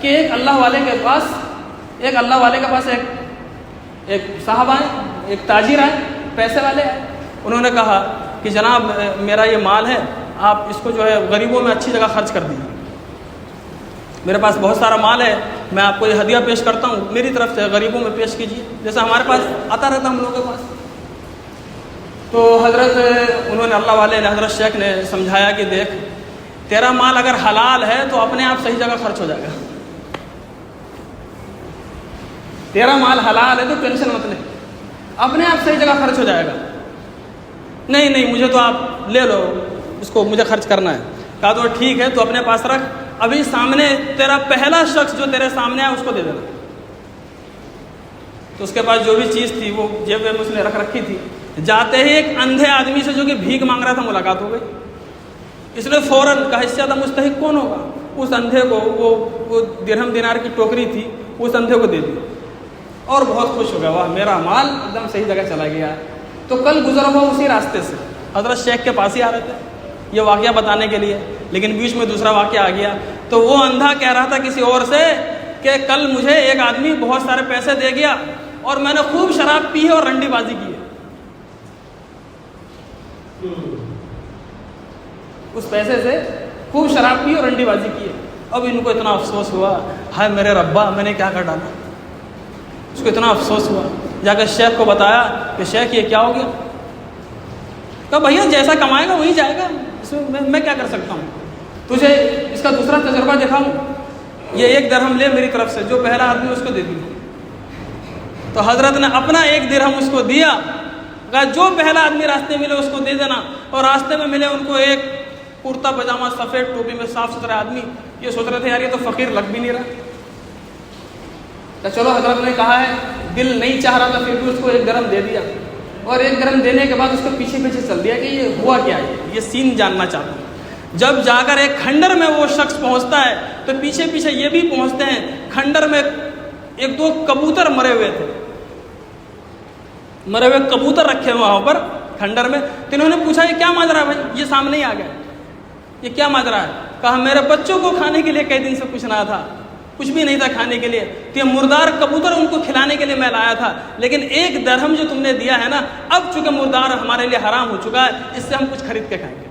कि एक अल्लाह वाले के पास एक साहब आए, एक ताजिर आए, पैसे वाले आए। उन्होंने कहा कि जनाब मेरा ये माल है, आप इसको जो है गरीबों में अच्छी जगह खर्च कर दीजिए। मेरे पास बहुत सारा माल है, मैं आपको ये हदिया पेश करता हूँ, मेरी तरफ से गरीबों में पेश कीजिए, जैसा हमारे पास आता रहता हम लोगों के पास। तो उन्होंने अल्लाह वाले ने, हज़रत शेख ने समझाया कि देख, तेरा माल अगर हलाल है तो अपने आप सही जगह खर्च हो जाएगा। तेरा माल हलाल है तो टेंशन मत ले, अपने आप सही जगह खर्च हो जाएगा। नहीं मुझे तो आप ले लो, इसको मुझे खर्च करना है। कहा तो ठीक है, तो अपने पास रख, अभी सामने तेरा पहला शख्स जो तेरे सामने है उसको दे देना। तो उसके पास जो भी चीज़ थी वो जेब में उसने रख रखी थी। जाते ही एक अंधे आदमी से जो कि भीख मांग रहा था मुलाकात हो गई। इसने फौरन कहा इससे ज़्यादा मुस्तहिक कौन होगा। उस अंधे को वो दिरहम दिनार की टोकरी थी, उस अंधे को दे दी और बहुत खुश हो गया, वाह मेरा माल एकदम सही जगह चला गया। तो कल गुजरा हुआ उसी रास्ते से हज़रत शेख के पास ही आ रहे थे ये वाक़या बताने के लिए, लेकिन बीच में दूसरा वाक़या आ गया। तो वो अंधा कह रहा था किसी और से कि कल मुझे एक आदमी बहुत सारे पैसे दे गया और मैंने खूब शराब पी है और रंडीबाजी की है। उस पैसे से खूब शराब पी और रंडीबाजी की है। अब इनको इतना अफसोस हुआ, हाय मेरे रब्बा मैंने क्या कर डाला। उसको इतना अफसोस हुआ, जाकर शेख को बताया कि शेख ये क्या हो गया। कहा भैया जैसा कमाएगा वही जाएगा, इसमें मैं क्या कर सकता हूँ। तुझे इसका दूसरा तजुर्बा दिखाऊँ, ये एक दिरहम ले मेरी तरफ से, जो पहला आदमी उसको दे दी। तो हजरत ने अपना एक दिरहम उसको दिया, कहा जो पहला आदमी रास्ते मिले उसको दे देना। और रास्ते में मिले उनको एक कुर्ता पजामा सफ़ेद टोपी में साफ सुथरा आदमी। ये सोच रहे थे यार ये तो फ़कीर लग भी नहीं रहा। तो चलो हजरत ने कहा है, दिल नहीं चाह रहा था फिर भी उसको एक दिरहम दे दिया। और एक दिरहम देने के बाद उसको पीछे पीछे चल दिया कि ये हुआ क्या है, ये सीन जानना चाहता हूँ। जब जाकर एक खंडर में वो शख्स पहुँचता है तो पीछे पीछे ये भी पहुँचते हैं। खंडर में एक दो कबूतर मरे हुए थे, मरे हुए कबूतर रखे हुए वहाँ पर खंडर में। तो इन्होंने पूछा ये क्या माजरा है भाई, ये सामने ही आ गए, ये क्या माजरा है। कहा मेरे बच्चों को खाने के लिए कई दिन से कुछ ना था, कुछ भी नहीं था खाने के लिए, तो ये मुर्दार कबूतर उनको खिलाने के लिए मैं लाया था। लेकिन एक दिरहम जो तुमने दिया है ना, अब चूंकि मुर्दार हमारे लिए हराम हो चुका है, इससे हम कुछ खरीद के खाएंगे।